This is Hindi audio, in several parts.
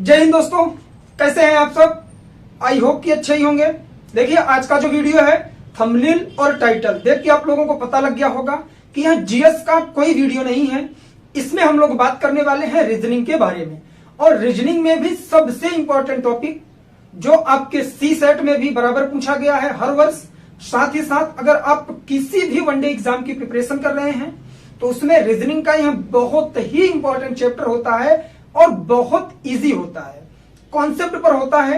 जय हिंद दोस्तों, कैसे हैं आप सब। आई होप कि अच्छे ही होंगे। देखिए आज का जो वीडियो है थंबनेल और टाइटल देख के आप लोगों को पता लग गया होगा कि यह जीएस का कोई वीडियो नहीं है। इसमें हम लोग बात करने वाले हैं रीजनिंग के बारे में, और रीजनिंग में भी सबसे इंपॉर्टेंट टॉपिक जो आपके सी सेट में भी बराबर पूछा गया है हर वर्ष। साथ ही साथ अगर आप किसी भी वनडे एग्जाम की प्रिपरेशन कर रहे हैं तो उसमें रीजनिंग का यह बहुत ही इंपॉर्टेंट चैप्टर होता है और बहुत इजी होता है, कॉन्सेप्ट पर होता है।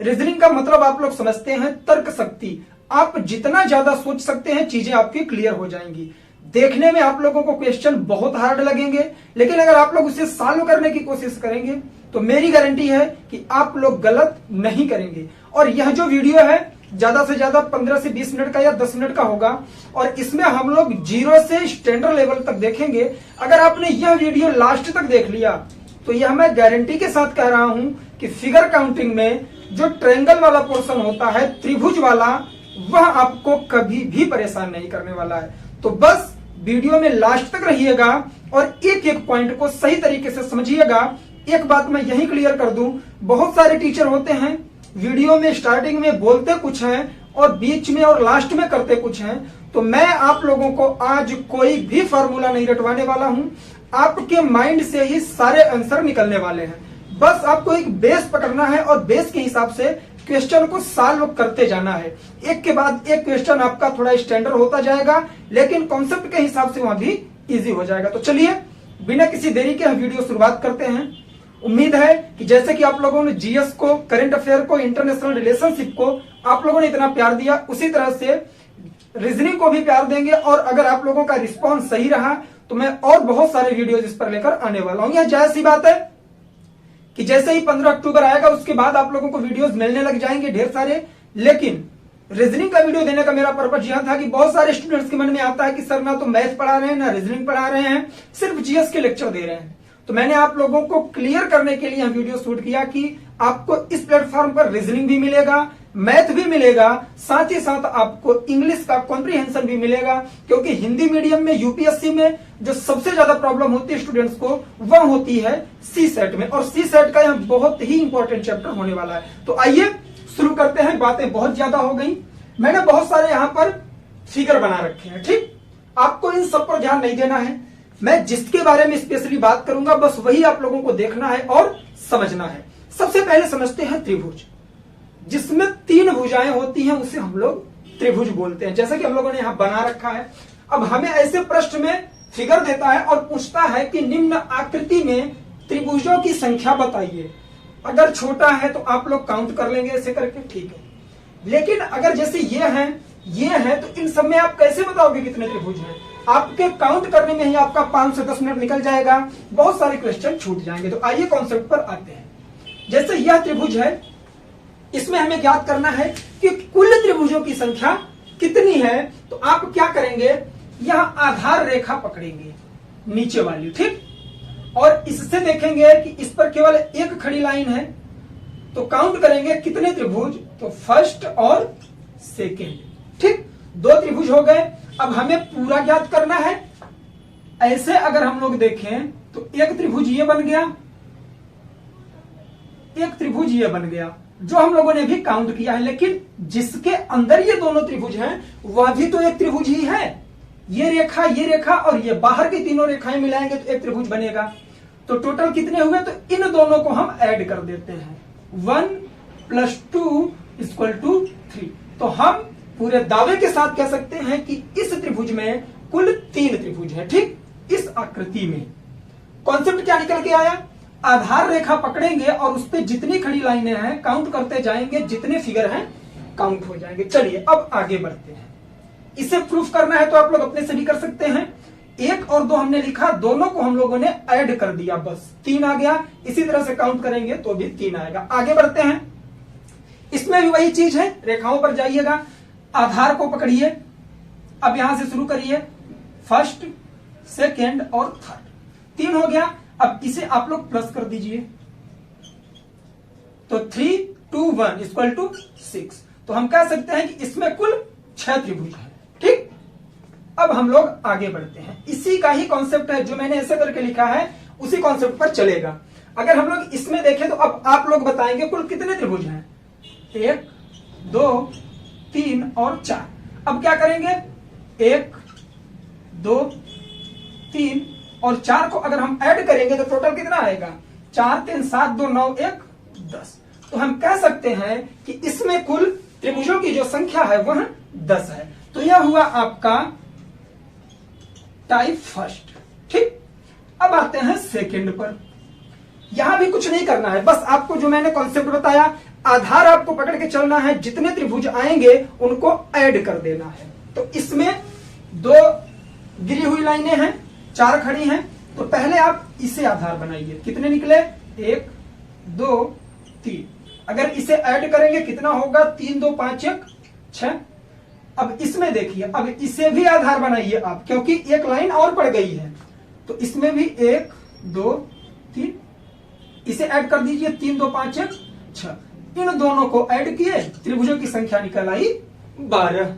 रीजनिंग का मतलब आप लोग समझते हैं तर्क शक्ति। आप जितना ज्यादा सोच सकते हैं चीजें आपकी क्लियर हो जाएंगी। देखने में आप लोगों को क्वेश्चन बहुत हार्ड लगेंगे, लेकिन अगर आप लोग उसे सॉल्व करने की कोशिश करेंगे तो मेरी गारंटी है कि आप लोग गलत नहीं करेंगे। और यह जो वीडियो है ज्यादा से ज्यादा 15 से 20 मिनट का या 10 मिनट का होगा, और इसमें हम लोग जीरो से स्टैंडर्ड लेवल तक देखेंगे। अगर आपने यह वीडियो लास्ट तक देख लिया तो यह मैं गारंटी के साथ कह रहा हूं कि फिगर काउंटिंग में जो ट्रायंगल वाला पोर्शन होता है, त्रिभुज वाला, वह आपको कभी भी परेशान नहीं करने वाला है। तो बस वीडियो में लास्ट तक रहिएगा और एक एक पॉइंट को सही तरीके से समझिएगा। एक बात मैं यही क्लियर कर दूं, बहुत सारे टीचर होते हैं वीडियो में स्टार्टिंग में बोलते कुछ हैं और बीच में और लास्ट में करते कुछ हैं। तो मैं आप लोगों को आज कोई भी फॉर्मूला नहीं रटवाने वाला हूं, आपके माइंड से ही सारे आंसर निकलने वाले हैं। बस आपको एक बेस पकड़ना है और बेस के हिसाब से क्वेश्चन को सॉल्व करते जाना है। एक के बाद एक क्वेश्चन आपका थोड़ा स्टैंडर्ड होता जाएगा, लेकिन कॉन्सेप्ट के हिसाब से वहां भी इजी हो जाएगा। तो चलिए बिना किसी देरी के हम वीडियो शुरुआत करते हैं। उम्मीद है कि जैसे कि आप लोगों ने जीएस को, करंट अफेयर को, इंटरनेशनल रिलेशनशिप को आप लोगों ने इतना प्यार दिया, उसी तरह से रीजनिंग को भी प्यार देंगे। और अगर आप लोगों का रिस्पॉन्स सही रहा तो मैं और बहुत सारे वीडियोज इस पर लेकर आने वाला हूं। यह जायज सी बात है कि जैसे ही 15 अक्टूबर आएगा उसके बाद आप लोगों को वीडियोस मिलने लग जाएंगे ढेर सारे। लेकिन रीजनिंग का वीडियो देने का मेरा पर्पज यह था कि बहुत सारे स्टूडेंट्स के मन में आता है कि सर ना तो मैथ पढ़ा रहे हैं ना रीजनिंग पढ़ा रहे हैं, सिर्फ जीएस के लेक्चर दे रहे हैं। तो मैंने आप लोगों को क्लियर करने के लिए यह वीडियो शूट किया कि आपको इस प्लेटफॉर्म पर रीजनिंग भी मिलेगा, मैथ भी मिलेगा, साथ ही साथ आपको इंग्लिश का कॉम्प्रिहेंशन भी मिलेगा। क्योंकि हिंदी मीडियम में यूपीएससी में जो सबसे ज्यादा प्रॉब्लम होती है स्टूडेंट्स को, वह होती है सी सेट में, और सी सेट का यह बहुत ही इंपॉर्टेंट चैप्टर होने वाला है। तो आइए शुरू करते हैं। बातें बहुत ज्यादा हो गई, मैंने बहुत सारे यहां पर फिगर बना रखे हैं, ठीक। आपको इन सब पर ध्यान नहीं देना है, मैं जिसके बारे में स्पेशली बात करूंगा बस वही आप लोगों को देखना है और समझना है। सबसे पहले समझते हैं त्रिभुज। जिसमें 3 भुजाएं होती हैं उसे हम लोग त्रिभुज बोलते हैं, जैसा कि हम लोगों ने यहां बना रखा है। अब हमें ऐसे प्रश्न में फिगर देता है और पूछता है कि निम्न आकृति में त्रिभुजों की संख्या बताइए। अगर छोटा है तो आप लोग काउंट कर लेंगे ऐसे करके, ठीक है। लेकिन अगर जैसे ये है तो इन सब में आप कैसे बताओगे कितने त्रिभुज हैं? आपके काउंट करने में ही आपका 5 से 10 मिनट निकल जाएगा, बहुत सारे क्वेश्चन छूट जाएंगे। तो आइए कॉन्सेप्ट पर आते हैं। जैसे यह त्रिभुज है, इसमें हमें ज्ञात करना है कि कुल त्रिभुजों की संख्या कितनी है। तो आप क्या करेंगे, यहां आधार रेखा पकड़ेंगे नीचे वाली, ठीक, और इससे देखेंगे कि इस पर केवल एक खड़ी लाइन है। तो काउंट करेंगे कितने त्रिभुज, तो फर्स्ट और सेकेंड, ठीक, 2 त्रिभुज हो गए। अब हमें पूरा ज्ञात करना है। ऐसे अगर हम लोग देखें तो एक त्रिभुज ये बन गया, एक त्रिभुज ये बन गया, जो हम लोगों ने भी काउंट किया है। लेकिन जिसके अंदर ये दोनों त्रिभुज हैं वह भी तो एक त्रिभुज ही है। ये रेखा और ये बाहर की तीनों रेखाएं मिलाएंगे तो एक त्रिभुज बनेगा। तो टोटल कितने हुए, तो इन दोनों को हम ऐड कर देते हैं, 1 + 2 = 3। तो हम पूरे दावे के साथ कह सकते हैं कि इस त्रिभुज में कुल 3 त्रिभुज है, ठीक। इस आकृति में कॉन्सेप्ट क्या निकल के आया, आधार रेखा पकड़ेंगे और उस पर जितनी खड़ी लाइनें हैं काउंट करते जाएंगे, जितने फिगर हैं काउंट हो जाएंगे। चलिए अब आगे बढ़ते हैं। इसे प्रूफ करना है तो आप लोग अपने से भी कर सकते हैं। 1 और 2 हमने लिखा, दोनों को हम लोगों ने ऐड कर दिया, बस 3 आ गया। इसी तरह से काउंट करेंगे तो भी 3 आएगा। आगे बढ़ते हैं। इसमें भी वही चीज है, रेखाओं पर जाइएगा, आधार को पकड़िए। अब यहां से शुरू करिए, फर्स्ट, सेकेंड और थर्ड, 3 हो गया। अब इसे आप लोग प्लस कर दीजिए, तो 3 2 1 = 6। तो हम कह सकते हैं कि इसमें कुल 6 त्रिभुज है, ठीक। अब हम लोग आगे बढ़ते हैं। इसी का ही कॉन्सेप्ट है, जो मैंने ऐसे करके लिखा है उसी कॉन्सेप्ट पर चलेगा। अगर हम लोग इसमें देखें तो अब आप लोग बताएंगे कुल कितने त्रिभुज हैं? 1 2 3 और 4। अब क्या करेंगे? 1 2 3 और 4 को अगर हम ऐड करेंगे तो टोटल कितना आएगा? 4 3 7 2 9 1 10। तो हम कह सकते हैं कि इसमें कुल त्रिभुजों की जो संख्या है वह 10 है। तो यह हुआ आपका टाइप फर्स्ट। ठीक, अब आते हैं सेकंड पर। यहां भी कुछ नहीं करना है, बस आपको जो मैंने कॉन्सेप्ट बताया, आधार आपको पकड़ के चलना है, जितने त्रिभुज आएंगे उनको ऐड कर देना है। तो इसमें 2 गिरी हुई लाइनें हैं, 4 खड़ी हैं, तो पहले आप इसे आधार बनाइए। कितने निकले? 1 2 3। अगर इसे ऐड करेंगे कितना होगा? 3 2 5 1 6। अब इसमें देखिए, अब इसे भी आधार बनाइए आप, क्योंकि एक लाइन और पड़ गई है। तो इसमें भी 1 2 3, इसे ऐड कर दीजिए। 3 2 5 1 6। इन दोनों को ऐड किए, त्रिभुजों की संख्या निकल आई 12।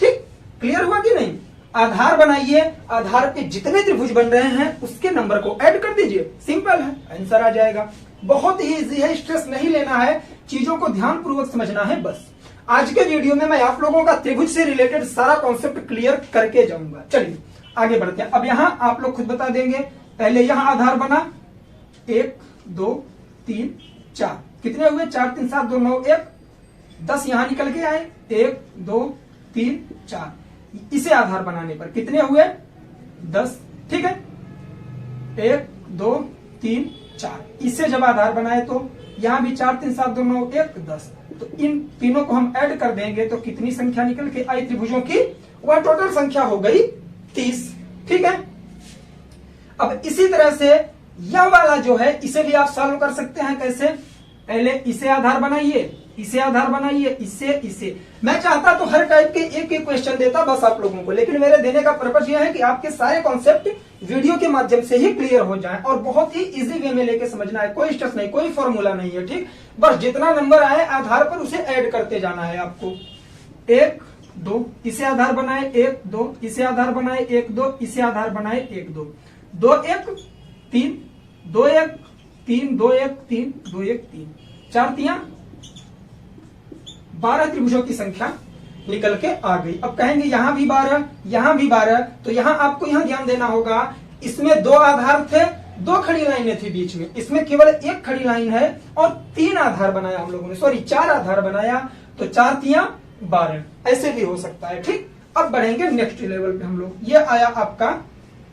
ठीक, क्लियर हुआ कि नहीं? आधार बनाइए, आधार पे जितने त्रिभुज बन रहे हैं उसके नंबर को ऐड कर दीजिए, सिंपल है, आंसर आ जाएगा। बहुत ही इजी है, स्ट्रेस नहीं लेना है, चीजों को ध्यानपूर्वक समझना है बस। आज के वीडियो में मैं आप लोगों का त्रिभुज से रिलेटेड सारा कॉन्सेप्ट क्लियर करके जाऊंगा। चलिए आगे बढ़ते हैं। अब यहां आप लोग खुद बता देंगे। पहले यहां आधार बना 1 2 3 4। कितने हुए? 4 3 7 2 9 1 10 यहां निकल के आए। 1 2 3 4। इसे आधार बनाने पर कितने हुए? 10। ठीक है, 1 2 3 4। इसे जब आधार बनाए तो यहां भी 4 3 7 2 9 1 10। तो इन तीनों को हम ऐड कर देंगे तो कितनी संख्या निकल के आई त्रिभुजों की? वह टोटल संख्या हो गई 30। ठीक है, अब इसी तरह से यह वाला जो है इसे भी आप सॉल्व कर सकते हैं। कैसे? पहले इसे आधार बनाइए, इसे आधार बनाइए, इसे मैं चाहता तो हर टाइप के एक एक क्वेश्चन देता बस आप लोगों को, लेकिन मेरे देने का पर्पस यह है कि आपके सारे कॉन्सेप्ट वीडियो के माध्यम से ही क्लियर हो जाएं और बहुत ही इजी वे में लेके समझना है। कोई स्ट्रेस नहीं, कोई फॉर्मूला नहीं है। ठीक, बस जितना नंबर आए आधार पर उसे ऐड करते जाना है आपको। 1 2 इसे आधार बनाए, 1 2 इसे आधार बनाए, 1 2 इसे आधार बनाए, 1 2 2 1 3 2 1 3 2 1 3 2 1 3 4 3 12 त्रिभुजों की संख्या निकल के आ गई। अब कहेंगे यहां भी 12, यहां भी 12, तो यहां आपको यहां ध्यान देना होगा। इसमें 2 आधार थे, 2 खड़ी लाइनें थी बीच में, इसमें केवल 1 खड़ी लाइन है और 3 आधार बनाया हम लोगों ने, सॉरी 4 आधार बनाया, तो 4 3 12 ऐसे भी हो सकता है। ठीक, अब बढ़ेंगे नेक्स्ट लेवल पे हम लोग। ये आया आपका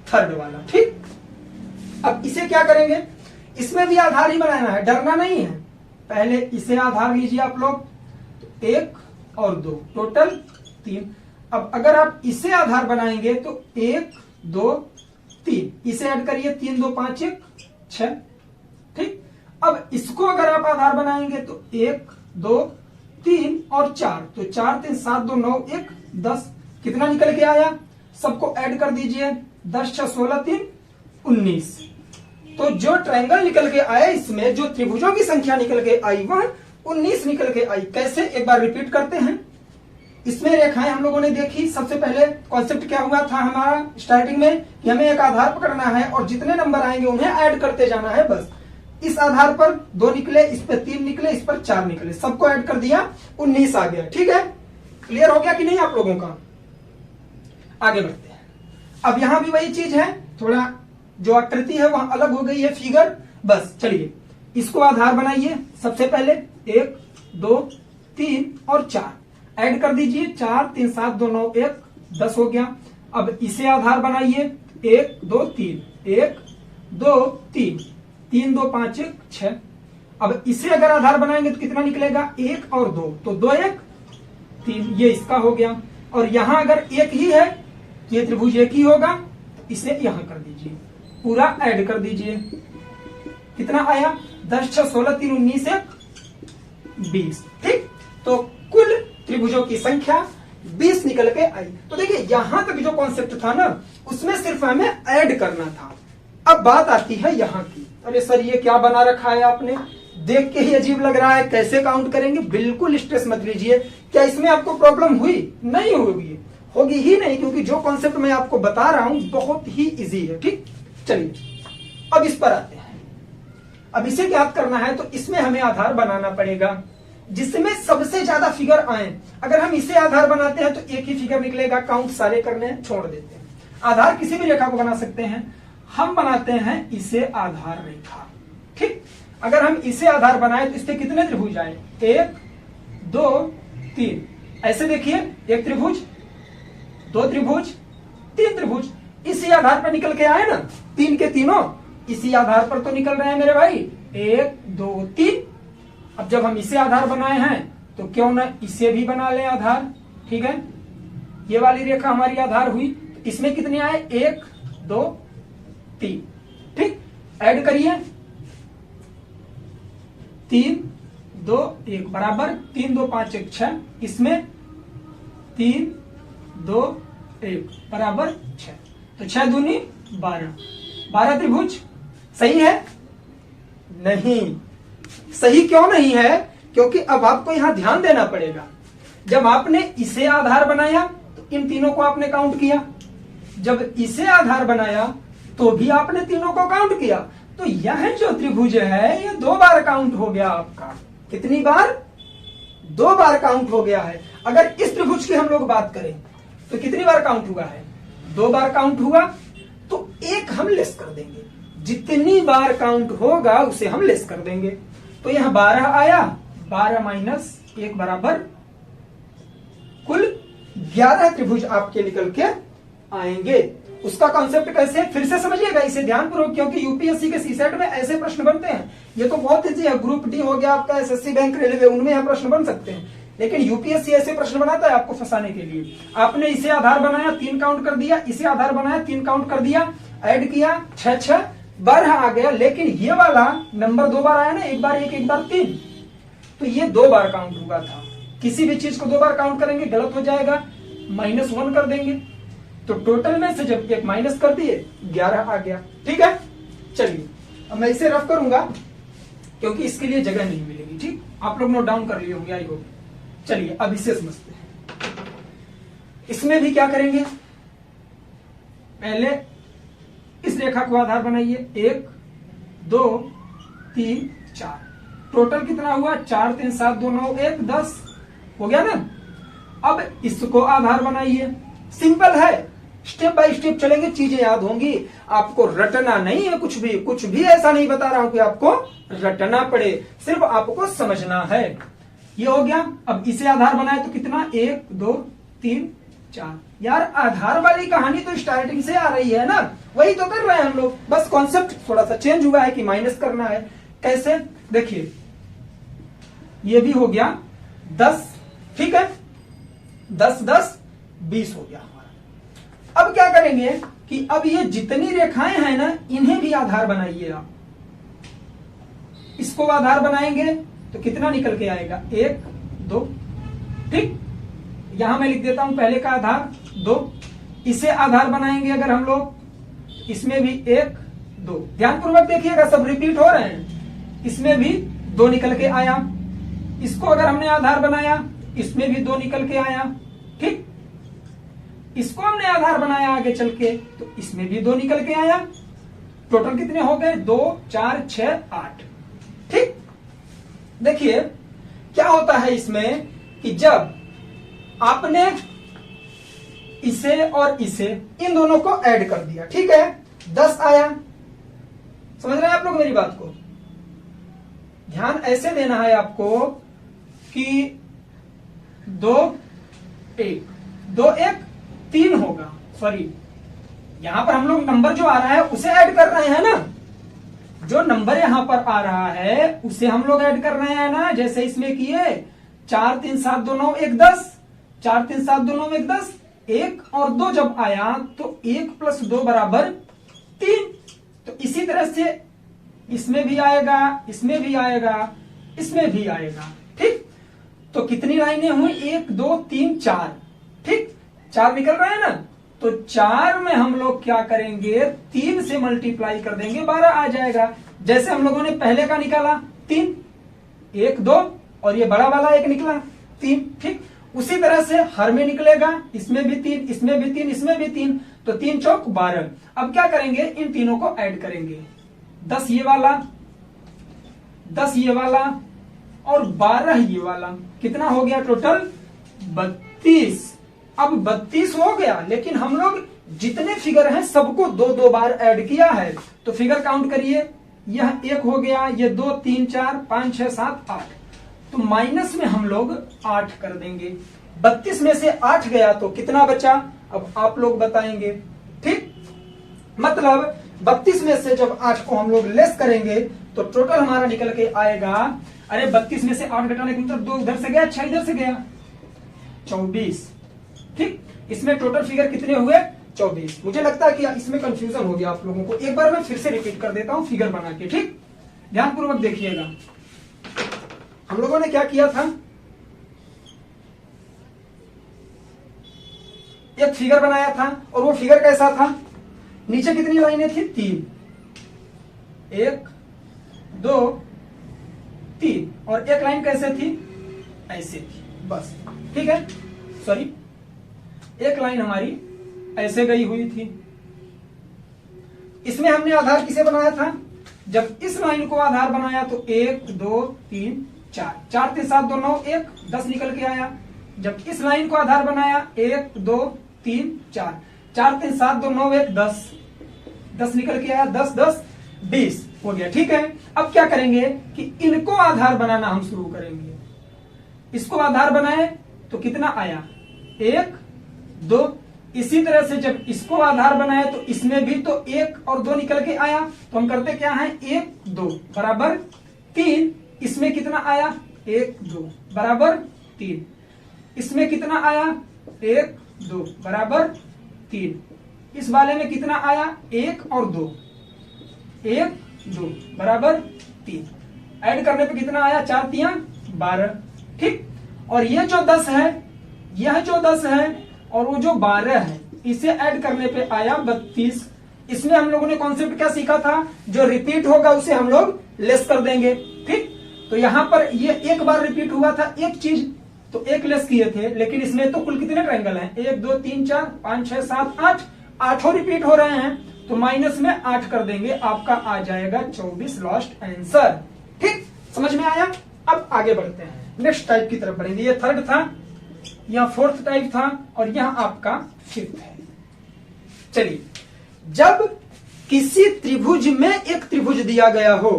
थर्ड वाला। ठीक, अब इसे क्या करेंगे? इसमें भी आधार ही बनाना है, डरना नहीं है। पहले इसे आधार लीजिए आप लोग, 1 और 2 टोटल 3। अब अगर आप इसे आधार बनाएंगे तो 1 2 3, इसे ऐड करिए, 3 2 5 1 6। ठीक, अब इसको अगर आप आधार बनाएंगे तो 1 2 3 और 4, तो 4 3 7 2 9 1 10। कितना निकल के आया? सबको ऐड कर दीजिए, 10 6 16 3 19। तो जो ट्रायंगल निकल के आया, इसमें जो त्रिभुजों की संख्या निकल के आई वह 19 निकल के आई। कैसे? एक बार रिपीट करते हैं। इसमें रेखाएं हम लोगों ने देखी। सबसे पहले कॉन्सेप्ट क्या हुआ था हमारा स्टार्टिंग में कि हमें एक आधार पकड़ना है और जितने नंबर आएंगे उन्हें ऐड करते जाना है बस। इस आधार पर 2 निकले, इस पर 3 निकले, इस पर 4 निकले, सबको ऐड कर दिया, 19 आ गया। ठीक है, क्लियर हो गया कि नहीं आप लोगों का? आगे बढ़ते हैं। अब यहां भी वही चीज है, थोड़ा जो आकृति है वहां अलग हो गई है, फिगर। बस चलिए इसको आधार बनाइए। सबसे पहले 1 2 3 और 4 ऐड कर दीजिए, 4 3 7 2 9 1 10 हो गया। अब इसे आधार बनाइए, 1 2 3 1 2 3 3 2 5 1 6। अब इसे अगर आधार बनाएंगे तो कितना निकलेगा? 1 और 2, तो 2 1 3, ये इसका हो गया। और यहां अगर 1 ही है तो ये त्रिभुज 1 ही होगा, तो इसे यहां कर दीजिए, पूरा ऐड कर दीजिए। कितना आया? 10 6 16 3 19 1 20। ठीक, तो कुल त्रिभुजों की संख्या 20 निकल के आई। तो देखिए यहां तक जो कॉन्सेप्ट था ना, उसमें सिर्फ हमें ऐड करना था। अब बात आती है यहां की। अरे सर ये क्या बना रखा है आपने, देख के ही अजीब लग रहा है, कैसे काउंट करेंगे? बिल्कुल स्ट्रेस मत लीजिए। क्या इसमें आपको प्रॉब्लम हुई? नहीं होगी, होगी ही नहीं, क्योंकि जो कॉन्सेप्ट मैं आपको बता रहा हूं बहुत ही इजी है। ठीक, चलिए अब इस पर आते हैं। अब इसे ज्ञात करना है तो इसमें हमें आधार बनाना पड़ेगा जिसमें सबसे ज्यादा फिगर आए। अगर हम इसे आधार बनाते हैं तो एक ही फिगर निकलेगा, काउंट सारे करने छोड़ देते हैं। आधार किसी भी रेखा को बना सकते हैं, हम बनाते हैं इसे आधार रेखा। ठीक, अगर हम इसे आधार बनाए तो इससे कितने त्रिभुज आए, 1 2 3। ऐसे देखिए, एक त्रिभुज, 2 त्रिभुज, 3 त्रिभुज इसी आधार पर निकल के आए ना, 3 के तीनों इसी आधार पर तो निकल रहे हैं मेरे भाई, 1 2 3। अब जब हम इसे आधार बनाए हैं तो क्यों ना इसे भी बना लें आधार। ठीक है, ये वाली रेखा हमारी आधार हुई, तो इसमें कितने आए, 1 2 3। ठीक, ऐड करिए, 3 2 1 बराबर 3 2 5 1 6। इसमें 3 2 1 बराबर 6, तो 6 दूनी 12, 12 त्रिभुज। सही है? नहीं, सही क्यों नहीं है? क्योंकि अब आपको यहां ध्यान देना पड़ेगा। जब आपने इसे आधार बनाया तो इन तीनों को आपने काउंट किया, जब इसे आधार बनाया तो भी आपने तीनों को काउंट किया। तो यह जो त्रिभुज है ये 2 बार काउंट हो गया आपका। कितनी बार? 2 बार काउंट हो गया है। अगर इस त्रिभुज की हम लोग बात करें तो कितनी बार काउंट हुआ है, 2 बार काउंट हुआ, तो एक हम लेस कर देंगे। जितनी बार काउंट होगा उसे हम लेस कर देंगे। तो यहां 12 आया, 12 माइनस 1 बराबर कुल 11 त्रिभुज आपके निकल के आएंगे। उसका कॉन्सेप्ट कैसे, फिर से समझिएगा इसे ध्यानपूर्वक, क्योंकि यूपीएससी के सीसेट में ऐसे प्रश्न बनते हैं। ये तो बहुत इजी है, ग्रुप डी हो गया आपका, एसएससी बैंक रेलवे, उनमें यह प्रश्न बन सकते हैं। लेकिन यूपीएससी ऐसे प्रश्न बनाता है आपको फंसाने के लिए। आपने इसे आधार बनाया, 3 काउंट कर दिया, इसे आधार बनाया, 3 काउंट कर दिया, ऐड किया, 6 6 12 आ गया। लेकिन ये वाला नंबर 2 बार आया ना, एक बार 1 एक बार 3, तो ये 2 बार काउंट हुआ था। किसी भी चीज को 2 बार काउंट करेंगे गलत हो जाएगा, -1 कर देंगे। तो टोटल में से जब एक माइनस कर दिए 11 आ गया। ठीक है, चलिए अब मैं इसे रफ करूंगा क्योंकि इसके लिए जगह नहीं मिलेगी। ठीक, आप लोग नोट डाउन कर लिए होंगे आई होप। चलिए अब इसे समझते हैं। इसमें भी क्या करेंगे, पहले इस रेखा को आधार बनाइए, 1 2 3 4। टोटल कितना हुआ, 4 3 7 2 9 1 10 हो गया ना। अब इसको आधार बनाइए, सिंपल है, स्टेप बाय स्टेप चलेंगे, चीजें याद होंगी। आपको रटना नहीं है, कुछ भी ऐसा नहीं बता रहा हूं कि आपको रटना पड़े, सिर्फ आपको समझना है। ये हो गया। अब इसे आधार बनाए तो कितना, 1 2 3 4। यार आधार वाली कहानी तो स्टार्टिंग से आ रही है ना, वही तो कर रहे हैं हम लोग, बस कॉन्सेप्ट थोड़ा सा चेंज हुआ है कि माइनस करना है। कैसे, देखिए ये भी हो गया 10। ठीक है, 10 10 20 हो गया हमारा। अब क्या करेंगे कि अब ये जितनी रेखाएं हैं ना इन्हें भी आधार बनाइए आप। इसको आधार बनाएंगे तो कितना निकल के आएगा, 1 2। ठीक, यहां मैं लिख देता हूं पहले का आधार 2। इसे आधार बनाएंगे अगर हम लोग, इसमें भी 1 2। ध्यानपूर्वक देखिएगा, सब रिपीट हो रहे हैं। इसमें भी 2 निकल के आया। इसको अगर हमने आधार बनाया, इसमें भी 2 निकल के आया। ठीक, इसको हमने आधार बनाया आगे चल के तो इसमें भी 2 निकल के आया। टोटल कितने हो गए, 2 4 6 8। ठीक, देखिए क्या होता है इसमें कि जब आपने इसे और इसे, इन दोनों को ऐड कर दिया, ठीक है, 10 आया। समझ रहे हैं आप लोग मेरी बात को? ध्यान ऐसे देना है आपको कि 2 1 2 1 3 होगा। सॉरी, यहां पर हम लोग नंबर जो आ रहा है उसे ऐड कर रहे हैं ना, जो नंबर यहां पर आ रहा है उसे हम लोग ऐड कर रहे हैं ना। जैसे इसमें किए 4 3 7 2 9 1 10, 4 3 7 2 9 1 10, 1 और 2 जब आया तो 1 + 2 बराबर 3। तो इसी तरह से इसमें भी आएगा, इसमें भी आएगा, इसमें भी आएगा। ठीक, तो कितनी लाइनें हुई, 1 2 3 4। ठीक, 4 निकल रहे हैं ना, तो 4 में हम लोग क्या करेंगे, 3 से मल्टीप्लाई कर देंगे, 12 आ जाएगा। जैसे हम लोगों ने पहले का निकाला 3, 1 2 और ये बड़ा वाला 1 निकला 3। ठीक, उसी तरह से हर में निकलेगा, इसमें भी 3, इसमें भी 3, इसमें भी 3, तो 3 चौक 12। अब क्या करेंगे, इन तीनों को ऐड करेंगे, 10 ये वाला 10 ये वाला और 12 ये वाला, कितना हो गया टोटल 32। अब 32 हो गया, लेकिन हम लोग जितने फिगर हैं सबको 2-2 बार ऐड किया है, तो फिगर काउंट करिए, यह 1 हो गया, ये 2 3 4 5 6 7 8, तो माइनस में हम लोग 8 कर देंगे। 32 में से 8 गया तो कितना बचा, अब आप लोग बताएंगे। ठीक, मतलब 32 में से जब 8 को हम लोग लेस करेंगे तो टोटल हमारा निकल के आएगा, अरे 32 में से 8 घटाने का मतलब 2 इधर से गया, 6 इधर से गया, 24। ठीक, इसमें टोटल फिगर कितने हुए 24। मुझे लगता है कि इसमें कंफ्यूजन हो गया आप लोगों को, एक बार मैं फिर से रिपीट कर देता हूं फिगर बना के। ठीक, ध्यानपूर्वक देखिएगा। हम लोगों ने क्या किया था, एक फिगर बनाया था, और वो फिगर कैसा था, नीचे कितनी लाइनें थी 3, 1 2 3, और एक लाइन कैसे थी, ऐसे थी बस। ठीक है, सॉरी, एक लाइन हमारी ऐसे गई हुई थी। इसमें हमने आधार किसे बनाया था, जब इस लाइन को आधार बनाया तो 1 2 3 4, 4 3 7 2 9 1 10 निकल के आया। जब इस लाइन को आधार बनाया 1 2 3 4, 4 3 7 2 9 1 10, 10 निकल के आया, 10 10 20 हो गया। ठीक है, अब क्या करेंगे कि इनको आधार बनाना हम शुरू करेंगे। इसको आधार बनाए तो कितना आया 1 2, इसी तरह से जब इसको आधार बनाए तो इसमें भी तो 1 और 2 निकल के आया, तो हम करते क्या है 1 2 बराबर 3, इसमें कितना आया 1 2 बराबर 3, इसमें कितना आया 1 2 बराबर 3, इस वाले में कितना आया 1 और 2, 1 2 बराबर 3, ऐड करने पे कितना आया 4 3 12। ठीक, और ये जो 10 है, यह जो 10 है और वो जो 12 है, इसे ऐड करने पे आया 32। इसमें हम लोगों ने कॉन्सेप्ट क्या सीखा था, जो रिपीट होगा उसे हम लोग लेस कर देंगे। ठीक, तो यहां पर ये एक बार रिपीट हुआ था एक चीज, तो एक लेस किए थे, लेकिन इसमें तो कुल कितने ट्रायंगल हैं, 1 2 3 4 5 6 7 8, 8 रिपीट हो रहे हैं, तो माइनस में 8 कर देंगे, आपका आ जाएगा 24 लास्ट आंसर। ठीक, समझ में आया। अब आगे बढ़ते हैं, नेक्स्ट टाइप की तरफ बढ़ेंगे। ये थर्ड था, यहां फोर्थ टाइप था, और यहां आपका फिफ्थ है। चलिए, जब किसी त्रिभुज में एक त्रिभुज दिया गया हो,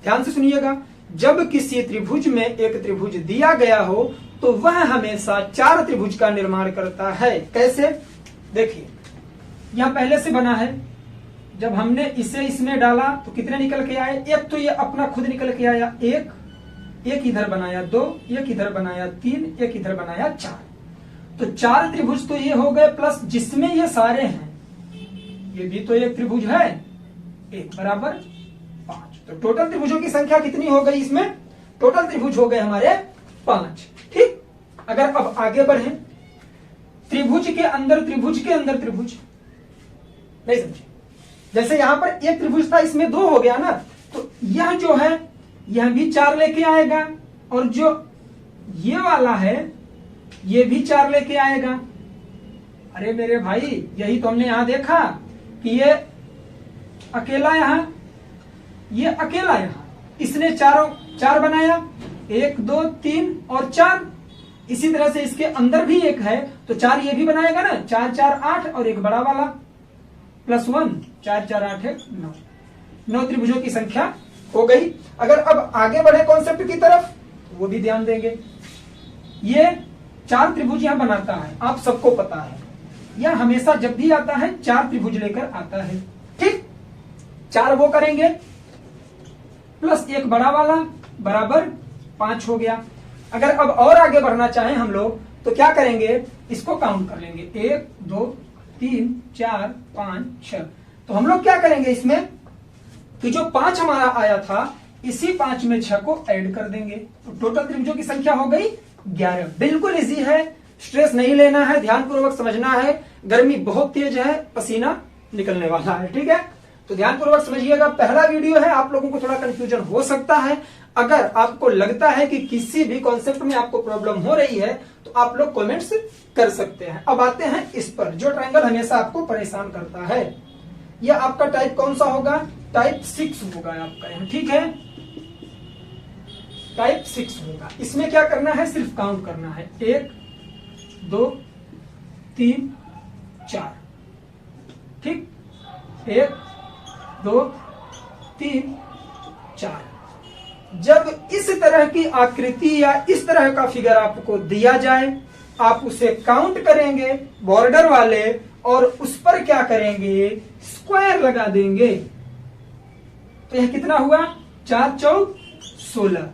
ध्यान से सुनिएगा, जब किसी त्रिभुज में एक त्रिभुज दिया गया हो तो वह हमेशा 4 त्रिभुज का निर्माण करता है। कैसे, देखिए, यहां पहले से बना है, जब हमने इसे इसमें डाला तो कितने निकल के आए, एक तो ये अपना खुद निकल के आया, एक इधर बनाया 2, एक इधर बनाया 3, एक इधर बनाया 4, तो 4 त्रिभुज तो ये हो गए, प्लस जिसमें ये सारे हैं, ये भी तो एक त्रिभुज है, 1 बराबर 5, तो टोटल त्रिभुजों की संख्या कितनी हो गई, इसमें टोटल त्रिभुज हो गए हमारे 5। ठीक, अगर अब आगे बढ़े, त्रिभुज के अंदर त्रिभुज के अंदर त्रिभुज, नहीं समझे, जैसे यहां पर एक त्रिभुज था, इसमें 2 हो गया ना, तो यह जो है यह भी 4 लेके आएगा, और जो ये वाला है ये भी 4 लेके आएगा। अरे मेरे भाई, यही तो हमने यहां देखा कि ये अकेला यहां, ये अकेला यहां, इसने 4 बनाया, 1 2 3 और 4, इसी तरह से इसके अंदर भी एक है, तो 4 ये भी बनाएगा ना, 4 4 8, और एक बड़ा वाला प्लस 1, 4 4 8 1 9, 9 त्रिभुजों की संख्या हो गई। अगर अब आगे बढ़े कॉन्सेप्ट की तरफ, वो भी ध्यान देंगे, ये 4 त्रिभुज यहां बनाता है, आप सबको पता है, यह हमेशा जब भी आता है 4 त्रिभुज लेकर आता है। ठीक, 4 वो करेंगे, प्लस एक बड़ा वाला बराबर 5 हो गया। अगर अब और आगे बढ़ना चाहें हम लोग तो क्या करेंगे, इसको काउंट कर लेंगे, 1 2 3 4 5 6, तो हम लोग क्या करेंगे इसमें कि जो 5 हमारा आया था, इसी 5 में 6 को ऐड कर देंगे, तो टोटल त्रिभुजों की संख्या हो गई 11। बिल्कुल इजी है, स्ट्रेस नहीं लेना है, ध्यानपूर्वक समझना है, गर्मी बहुत तेज है, पसीना निकलने वाला है। ठीक है, तो ध्यानपूर्वक समझिएगा, पहला वीडियो है, आप लोगों को थोड़ा कंफ्यूजन हो सकता है। अगर आपको लगता है कि किसी भी कॉन्सेप्ट में आपको प्रॉब्लम हो रही है तो आप लोग कमेंट्स कर सकते हैं। अब आते हैं इस पर, जो ट्रायंगल हमेशा आपको परेशान करता है, यह आपका टाइप कौन सा होगा, टाइप 6 होगा आपका यहाँ। ठीक है, टाइप 6 होगा। इसमें क्या करना है, सिर्फ काउंट करना है, 1 2 3 4, ठीक, 1 2 3 4। जब इस तरह की आकृति या इस तरह का फिगर आपको दिया जाए, आप उसे काउंट करेंगे बॉर्डर वाले और उस पर क्या करेंगे, स्क्वायर लगा देंगे। तो यह कितना हुआ, 4 चौक 16,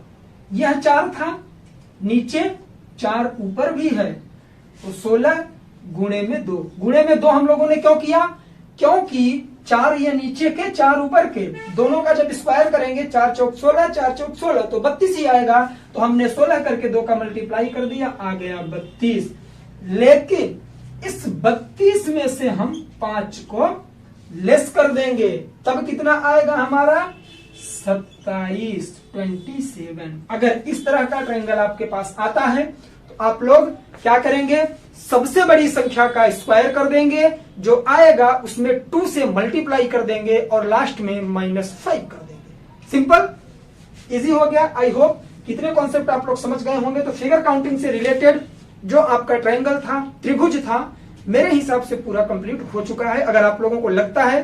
यह 4 था, नीचे 4 ऊपर भी है, तो 16 गुणे में 2, गुणे में 2 हम लोगों ने क्यों किया, क्योंकि 4 ये नीचे के 4 ऊपर के, दोनों का जब स्क्वायर करेंगे 4 चौक 16, 4 चौक 16 तो 32 ही आएगा। तो हमने 16 करके 2 का मल्टीप्लाई कर दिया, आ गया 32। लेकिन इस 32 में से हम 5 को लेस कर देंगे, तब कितना आएगा हमारा 27, 27। अगर इस तरह का ट्रायंगल आपके पास आता है तो आप लोग क्या करेंगे, सबसे बड़ी संख्या का स्क्वायर कर देंगे, जो आएगा उसमें 2 से मल्टीप्लाई कर देंगे और लास्ट में -5 कर देंगे। सिंपल, इजी हो गया। आई होप कितने कॉन्सेप्ट आप लोग समझ गए होंगे। तो फिगर काउंटिंग से रिलेटेड जो आपका ट्रायंगल था, त्रिभुज था, मेरे हिसाब से पूरा कंप्लीट हो चुका है। अगर आप लोगों को लगता है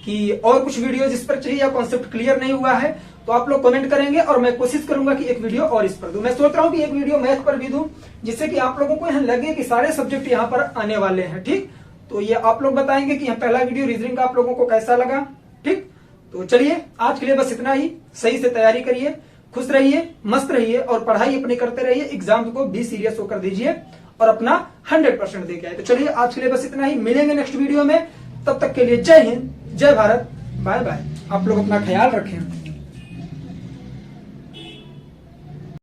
कि और कुछ वीडियोस इस पर चाहिए या कॉन्सेप्ट क्लियर नहीं हुआ है तो आप लोग कमेंट करेंगे और मैं कोशिश करूंगा कि एक वीडियो और इस पर दूं। मैं सोच रहा हूं कि एक वीडियो मैथ पर भी दूं, जिससे कि आप लोगों को यहां लगे कि सारे सब्जेक्ट यहां पर आने वाले हैं, ठीक। तो ये आप लोग बताएंगे कि यह पहला वीडियो रीजनिंग का आप लोगों को कैसा लगा, ठीक। तो चलिए आज के लिए बस इतना ही। सही से तैयारी करिए, खुश रहिए, मस्त रहिए और पढ़ाई अपनी करते रहिए। एग्जाम को भी सीरियस होकर दीजिए और अपना 100% दे के आए। तो चलिए आज के लिए बस इतना ही, मिलेंगे नेक्स्ट वीडियो में। तब तक के लिए जय हिंद, जय भारत, बाय बाय। आप लोग अपना ख्याल रखें।